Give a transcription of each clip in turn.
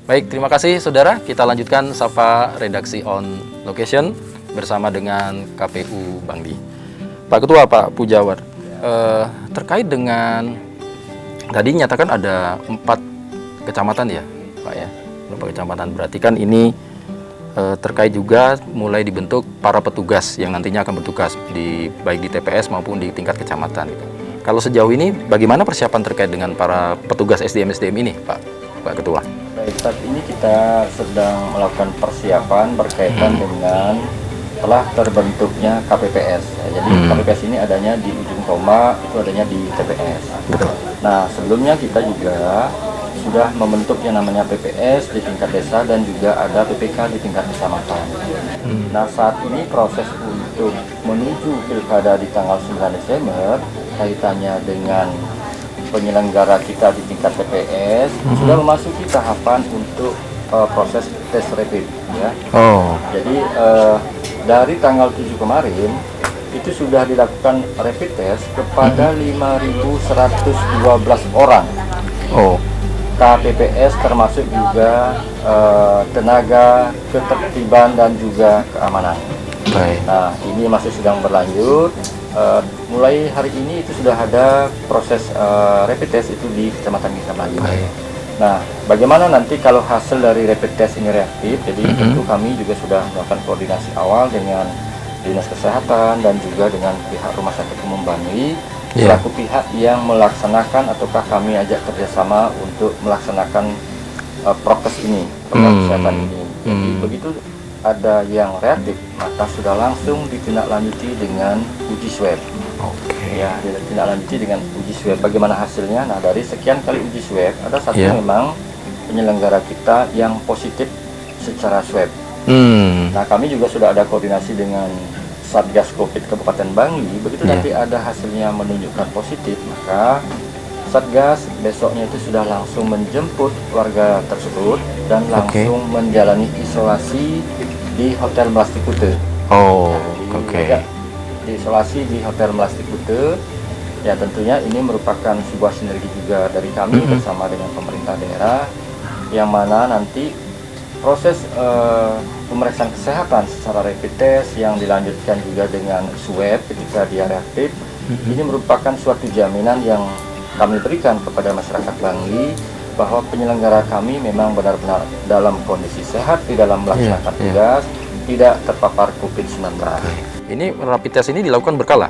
Baik, terima kasih saudara. Kita lanjutkan Sapa Redaksi on Location bersama dengan KPU Bangli. Pak Ketua, Pak Pujawar, terkait dengan tadi nyatakan ada 4 kecamatan ya, Pak ya. 4 kecamatan berarti kan ini terkait juga mulai dibentuk para petugas yang nantinya akan bertugas baik di TPS maupun di tingkat kecamatan. Gitu. Kalau sejauh ini bagaimana persiapan terkait dengan para petugas SDM ini, Pak Ketua? Baik, saat ini kita sedang melakukan persiapan berkaitan dengan telah terbentuknya KPPS. Ya, jadi KPPS ini adanya di ujung tombak, itu adanya di TPS. Betul. Nah, sebelumnya kita juga sudah membentuk yang namanya PPS di tingkat desa dan juga ada PPK di tingkat kecamatan. Nah, saat ini proses untuk menuju pilkada di tanggal 9 Desember kaitannya dengan penyelenggara kita di tingkat TPS sudah memasuki tahapan untuk proses tes rapid ya. Jadi dari tanggal 7 kemarin itu sudah dilakukan rapid test kepada 5.112 orang. KPPS termasuk juga tenaga ketertiban dan juga keamanan. Baik. Nah, ini masih sedang berlanjut. Mulai hari ini itu sudah ada proses rapid test itu di kecamatan Indramayu. Nah, bagaimana nanti kalau hasil dari rapid test ini reaktif? Jadi tentu kami juga sudah melakukan koordinasi awal dengan Dinas Kesehatan dan juga dengan pihak Rumah Sakit Umum Bangli selaku pihak yang melaksanakan ataukah kami ajak kerjasama untuk melaksanakan prokes ini, kesehatan ini. Jadi begitu ada yang reaktif, maka sudah langsung ditindaklanjuti dengan uji swab. Ya, ditindaklanjuti dengan uji swab. Bagaimana hasilnya? Nah, dari sekian kali uji swab, ada satu memang penyelenggara kita yang positif secara swab. Nah, kami juga sudah ada koordinasi dengan Satgas Covid Kabupaten Bangli. Begitu nanti ada hasilnya menunjukkan positif, maka Satgas besoknya itu sudah langsung menjemput warga tersebut dan langsung menjalani isolasi di Hotel Melasti Kute. Diisolasi di Hotel Melasti Kute. Ya, tentunya ini merupakan sebuah sinergi juga dari kami bersama dengan pemerintah daerah, yang mana nanti proses pemeriksaan kesehatan secara rapid test yang dilanjutkan juga dengan swab ketika dia reaktif. Ini merupakan suatu jaminan yang kami berikan kepada masyarakat Bangli bahwa penyelenggara kami memang benar-benar dalam kondisi sehat di dalam melaksanakan tugas, tidak terpapar COVID-19. Ini rapid test ini dilakukan berkala,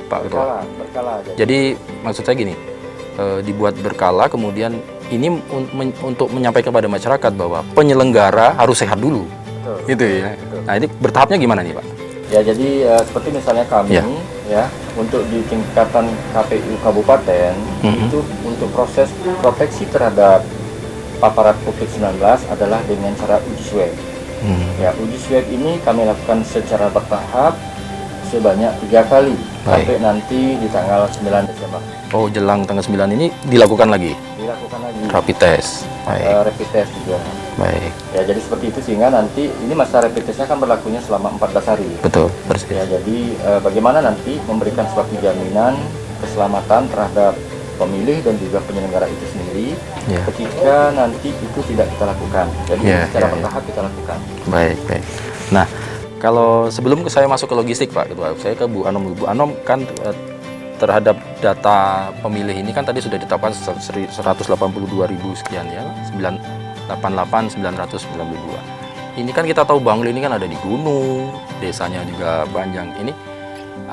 Pak Ketua? Berkala. Jadi maksud saya gini, dibuat berkala, kemudian ini untuk menyampaikan kepada masyarakat bahwa penyelenggara harus sehat dulu. Gitu ya. Nah, ini bertahapnya gimana nih, Pak? Ya, jadi seperti misalnya kami ya untuk di tingkatan KPU Kabupaten itu untuk proses proteksi terhadap paparan COVID-19 adalah dengan cara uji swab. Ya, uji swab ini kami lakukan secara bertahap sebanyak 3 kali sampai nanti di tanggal 9 Desember. Jelang tanggal 9 ini dilakukan lagi? Dilakukan lagi. Rapid test? Rapid test juga. Baik. Ya, jadi seperti itu sehingga nanti ini masa rapid testnya kan berlakunya selama 14 hari. Betul, persis. Ya, jadi bagaimana nanti memberikan suatu jaminan keselamatan terhadap pemilih dan juga penyelenggara itu sendiri ketika nanti itu tidak kita lakukan. Jadi secara bertahap kita lakukan. Baik. Nah, kalau sebelum saya masuk ke logistik, Pak Ketua, saya ke Bu Anom. Bu Anom kan terhadap data pemilih ini kan tadi sudah ditetapkan 182.000 sekian ya, 988.992. Ini kan kita tahu Bangli ini kan ada di gunung, desanya juga panjang. Ini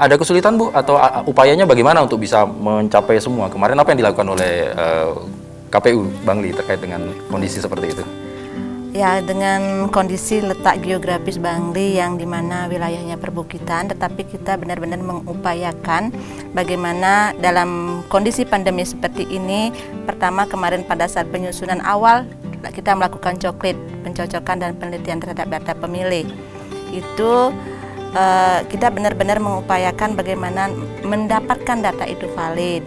ada kesulitan, Bu, atau upayanya bagaimana untuk bisa mencapai semua? Kemarin apa yang dilakukan oleh KPU Bangli terkait dengan kondisi seperti itu? Ya, dengan kondisi letak geografis Bangli yang dimana wilayahnya perbukitan, tetapi kita benar-benar mengupayakan bagaimana dalam kondisi pandemi seperti ini. Pertama, kemarin pada saat penyusunan awal kita melakukan pencocokan dan penelitian terhadap data pemilih. Itu kita benar-benar mengupayakan bagaimana mendapatkan data itu valid.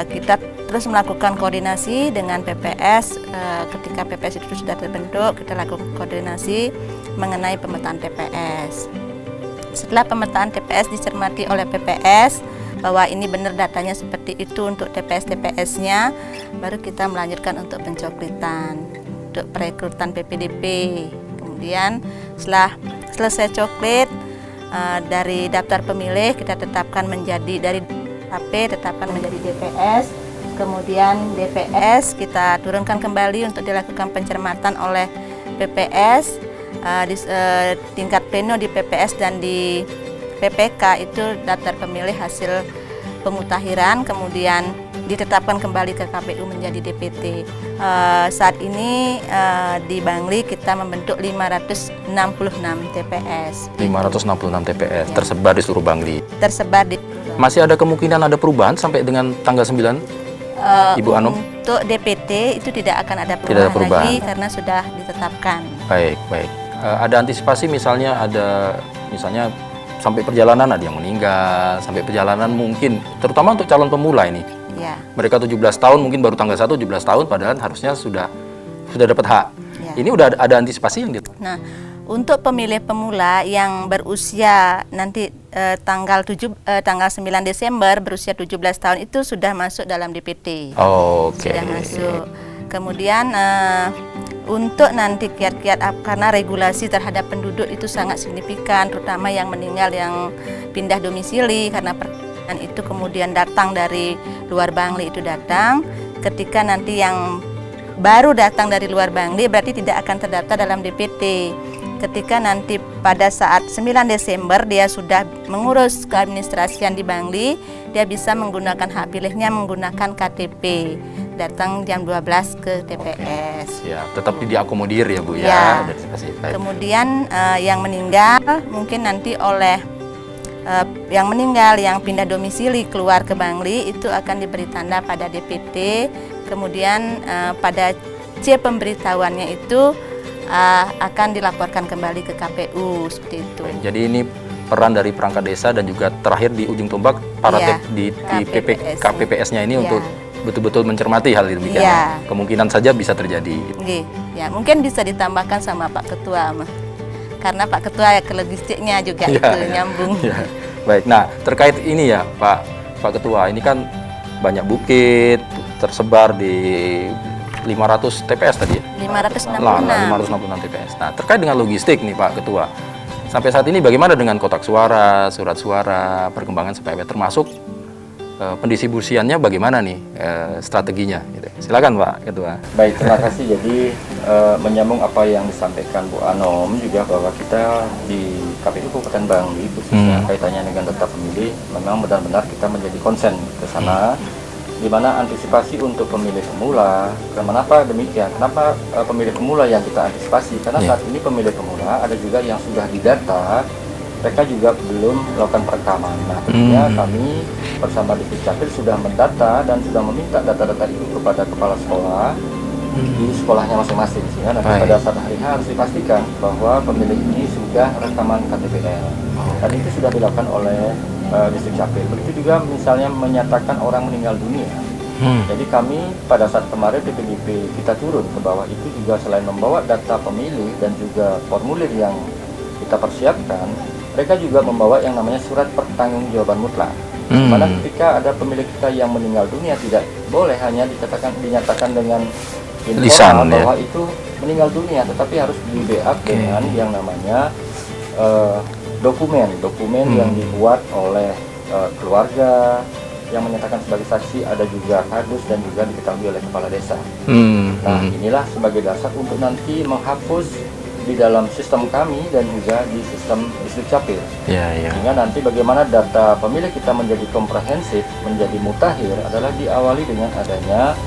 Kita terus melakukan koordinasi dengan PPS. Ketika PPS itu sudah terbentuk, kita lakukan koordinasi mengenai pemetaan TPS. Setelah pemetaan TPS dicermati oleh PPS bahwa ini benar datanya seperti itu untuk TPS-TPS-nya, baru kita melanjutkan untuk pencoklitan. untuk perekrutan PPDP. Kemudian setelah selesai coklit, dari daftar pemilih kita tetapkan menjadi dari HP tetapkan menjadi DPS. Kemudian DPS kita turunkan kembali untuk dilakukan pencermatan oleh PPS di tingkat pleno di PPS dan di PPK itu daftar pemilih hasil pemutakhiran, kemudian ditetapkan kembali ke KPU menjadi DPT. Saat ini di Bangli kita membentuk 566 TPS. 566 TPS tersebar di seluruh Bangli. Tersebar di Masih ada kemungkinan ada perubahan sampai dengan tanggal 9, Ibu Anom? Untuk DPT itu tidak akan ada Tidak ada perubahan lagi karena sudah ditetapkan. Baik. Ada antisipasi misalnya sampai perjalanan ada yang meninggal, sampai perjalanan mungkin, terutama untuk calon pemula ini. Ya. Mereka 17 tahun, mungkin baru tanggal 1 17 tahun, padahal harusnya sudah dapat hak. Ya. Ini udah ada antisipasi yang gitu. Nah, untuk pemilih pemula yang berusia nanti tanggal 9 Desember berusia 17 tahun itu sudah masuk dalam DPT. Oke. Sudah masuk. Kemudian untuk nanti kiat-kiat karena regulasi terhadap penduduk itu sangat signifikan, terutama yang meninggal yang pindah domisili karena perkawinan itu kemudian datang dari luar Bangli itu datang. Ketika nanti yang baru datang dari luar Bangli berarti tidak akan terdaftar dalam DPT. Ketika nanti pada saat 9 Desember dia sudah mengurus keadministrasian di Bangli, dia bisa menggunakan hak pilihnya menggunakan KTP. Datang jam 12 ke TPS. Ya, tetap diakomodir ya Bu Ya. ya. Kemudian yang meninggal mungkin nanti oleh yang meninggal yang pindah domisili keluar ke Bangli itu akan diberi tanda pada DPT. Kemudian pada C pemberitahuannya itu akan dilaporkan kembali ke KPU seperti itu. Jadi ini peran dari perangkat desa dan juga terakhir di ujung tombak para di KPPS-nya ini untuk betul-betul mencermati hal ini. Iya. Kemungkinan saja bisa terjadi. Ya, mungkin bisa ditambahkan sama Pak Ketua, karena Pak Ketua ke logistiknya juga itu nyambung. Ya. Baik, nah terkait ini ya Pak Ketua, ini kan banyak bukit tersebar di 500 TPS tadi ya? 566. 566 TPS. Nah terkait dengan logistik nih Pak Ketua, sampai saat ini bagaimana dengan kotak suara, surat suara, perkembangan SPW termasuk pendistribusiannya bagaimana nih strateginya? Gitu. Silakan Pak Ketua. Baik, terima kasih. Jadi menyambung apa yang disampaikan Bu Anom juga bahwa kita di KPU Kabupaten Bangli khususnya kaitannya dengan data pemilih memang benar-benar kita menjadi konsen ke sana, di mana antisipasi untuk pemilih pemula. Kenapa demikian? Kenapa pemilih pemula yang kita antisipasi? Karena saat ini pemilih pemula ada juga yang sudah didata, mereka juga belum melakukan perekaman. Nah, tentunya kami bersama Dukcapil sudah mendata dan sudah meminta data-data itu kepada kepala sekolah di sekolahnya masing-masing, sehingga nanti pada saat hari H harus dipastikan bahwa pemilih ini sudah rekaman KTPL. Dan itu sudah dilakukan oleh Dukcapil. Begitu juga misalnya menyatakan orang meninggal dunia. Jadi kami pada saat kemarin PPDP kita turun ke bawah itu juga selain membawa data pemilih dan juga formulir yang kita persiapkan, mereka juga membawa yang namanya surat pertanggungjawaban mutlak. Dimana ketika ada pemilik kita yang meninggal dunia tidak boleh hanya dinyatakan dengan informal bahwa itu meninggal dunia, tetapi harus di backup dengan yang namanya dokumen yang dibuat oleh keluarga yang menyatakan sebagai saksi, ada juga kardus dan juga diketahui oleh kepala desa. Nah, inilah sebagai dasar untuk nanti menghapus di dalam sistem kami dan juga di sistem Dukcapil. Sehingga nanti bagaimana data pemilih kita menjadi komprehensif, menjadi mutakhir adalah diawali dengan adanya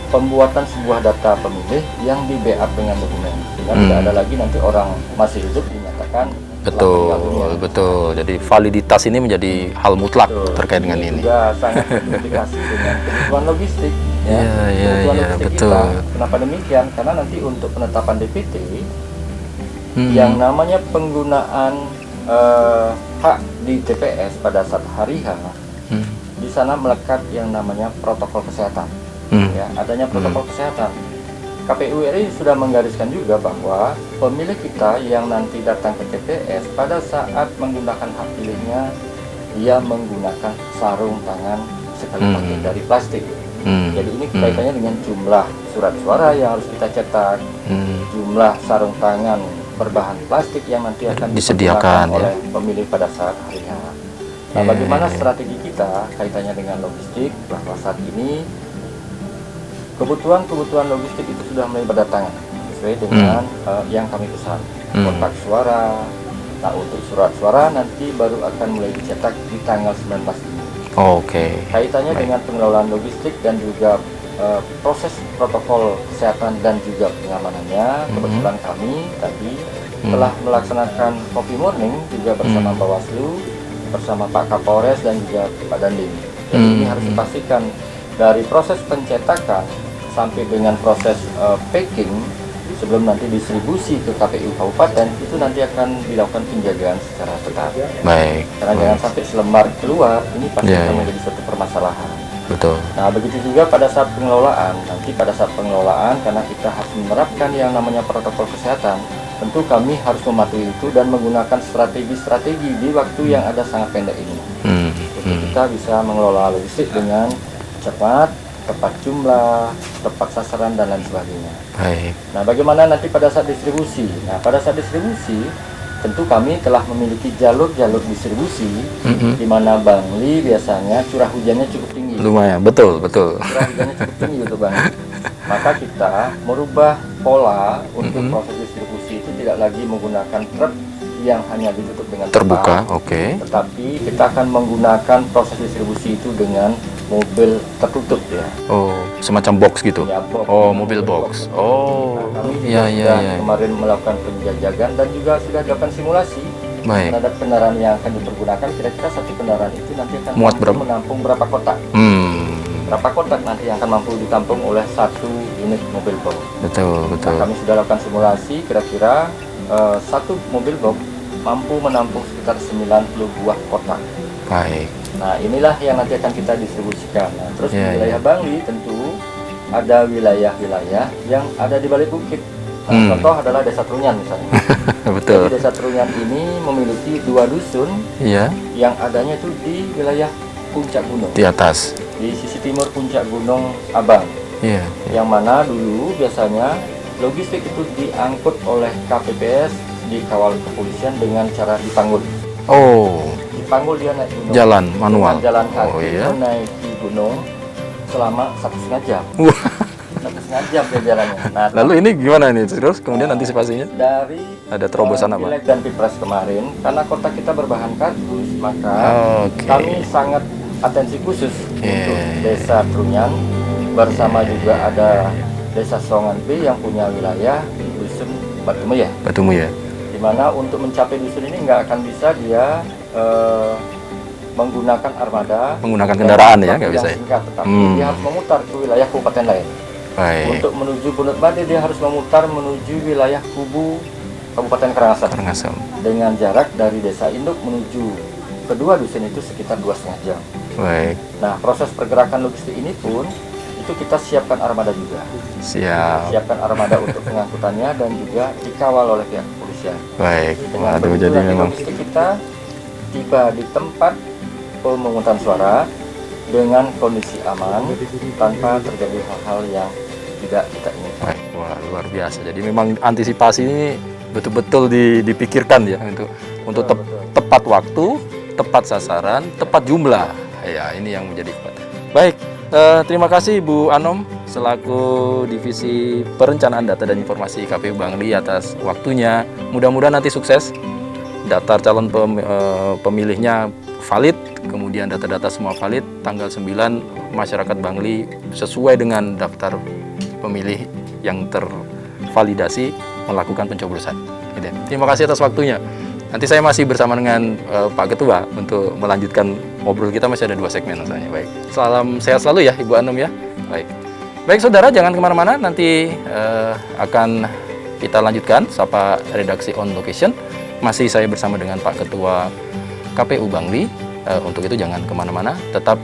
pembuatan sebuah data pemilih yang di backup dengan dokumen. Sehingga tidak ada lagi nanti orang masih hidup dinyatakan Betul. Jadi validitas ini menjadi hal mutlak terkait dengan ini. Juga sangat berimplikasi dengan kebutuhan logistik. Betul. Kita. Kenapa demikian? Karena nanti untuk penetapan DPT yang namanya penggunaan hak di TPS pada saat hari H, di sana melekat yang namanya protokol kesehatan. Adanya protokol kesehatan. KPU RI sudah menggariskan juga bahwa pemilih kita yang nanti datang ke TPS pada saat menggunakan hak pilihnya, dia menggunakan sarung tangan sekali pakai dari plastik. Jadi ini kaitannya dengan jumlah surat suara yang harus kita cetak, jumlah sarung tangan berbahan plastik yang nanti akan disediakan oleh pemilih pada saat hari H. Nah, bagaimana strategi kita kaitannya dengan logistik, bahwa saat ini kebutuhan logistik itu sudah mulai berdatangan sesuai dengan yang kami pesan. Kotak suara. Nah, untuk surat suara nanti baru akan mulai dicetak di tanggal 19 ini. Kaitannya dengan pengelolaan logistik dan juga proses protokol kesehatan dan juga pengamanannya, kebetulan kami tadi telah melaksanakan coffee morning juga bersama Bawaslu, bersama Pak Kapolres dan juga Pak Dandim. Jadi ini harus dipastikan dari proses pencetakan sampai dengan proses packing sebelum nanti distribusi ke KPU Kabupaten, itu nanti akan dilakukan penjagaan secara ketat. Karena jangan sampai selembar keluar, ini pasti akan menjadi suatu permasalahan. Betul. Nah, begitu juga pada saat pengelolaan. Nanti pada saat pengelolaan, karena kita harus menerapkan yang namanya protokol kesehatan, tentu kami harus mematuhi itu dan menggunakan strategi-strategi di waktu yang ada sangat pendek ini. Untuk kita bisa mengelola logistik dengan cepat, tepat jumlah, tepat sasaran, dan lain sebagainya. Nah, bagaimana nanti pada saat distribusi? Nah, pada saat distribusi, tentu kami telah memiliki jalur-jalur distribusi, di mana Bangli biasanya curah hujannya cukup tinggi. Lumayan, betul. Curah hujannya cukup tinggi gitu Bang. Maka kita merubah pola untuk proses distribusi itu tidak lagi menggunakan truk yang hanya ditutup dengan terbuka, tetapi kita akan menggunakan proses distribusi itu dengan mobil tertutup ya. Semacam box gitu. Ya, box. Mobil box. Nah, kami sudah kemarin melakukan penjajagan dan juga sudah dilakukan simulasi terhadap kendaraan yang akan dipergunakan. Kira-kira satu kendaraan itu nanti akan muat menampung berapa kotak? Berapa kotak nanti yang akan mampu ditampung oleh satu unit mobil box? Betul. Nah, kami sudah lakukan simulasi, kira-kira satu mobil box mampu menampung sekitar 90 buah kotak. Nah, inilah yang nanti akan kita distribusikan. Nah, terus di wilayah Bangli tentu ada wilayah-wilayah yang ada di balik bukit. Nah, contoh adalah Desa Trunyan misalnya. Betul. Jadi Desa Trunyan ini memiliki 2 dusun yang adanya itu di wilayah puncak gunung. Di atas. Di sisi timur puncak Gunung Abang. Yang mana dulu biasanya logistik itu diangkut oleh KPPS, dikawal kepolisian dengan cara dipanggul. Dipanggul, dia naik gunung. Jalan manual. Dengan jalan kaki menaiki gunung selama 1,5 jam. 1,5 jam dia jalannya. Nah, lalu ini gimana nih? Terus kemudian antisipasinya? Dari ada terobosan apa? Pileg dan Pilpres kemarin, karena kota kita berbahan kardus, maka kami sangat atensi khusus untuk Desa Trunyan, bersama juga ada Desa Songan B yang punya wilayah dusun Batumuyah. Dimana untuk mencapai dusun ini nggak akan bisa dia menggunakan armada, menggunakan kendaraan ya, nggak bisa. Singkat, tetapi dia harus memutar ke wilayah kabupaten lain. Untuk menuju Bunut Bade dia harus memutar menuju wilayah Kubu Kabupaten Karangasem. Dengan jarak dari Desa Induk menuju kedua dusun itu sekitar 2,5 jam. Nah, proses pergerakan logistik ini pun itu kita siapkan armada juga. Siapkan armada untuk pengangkutannya dan juga dikawal oleh pihak kepolisian. Jadi memang logistik kita tiba di tempat pemungutan suara dengan kondisi aman tanpa terjadi hal-hal yang tidak kita inginkan. Luar biasa. Jadi memang antisipasi ini betul-betul dipikirkan ya untuk tepat waktu, tepat sasaran, tepat jumlah. Ya, ini yang menjadi baik. Terima kasih Bu Anom selaku Divisi Perencanaan Data dan Informasi KPU Bangli atas waktunya. Mudah-mudahan nanti sukses. Daftar calon pemilihnya valid, kemudian data-data semua valid. Tanggal 9 masyarakat Bangli sesuai dengan daftar pemilih yang tervalidasi melakukan pencoblosan. Terima kasih atas waktunya. Nanti saya masih bersama dengan Pak Ketua untuk melanjutkan ngobrol kita, masih ada 2 segmen rasanya. Baik, salam sehat selalu ya Ibu Anom ya. Baik saudara, jangan kemana-mana, nanti akan kita lanjutkan Sapa Redaksi on Location. Masih saya bersama dengan Pak Ketua KPU Bangli. Untuk itu jangan kemana-mana, tetap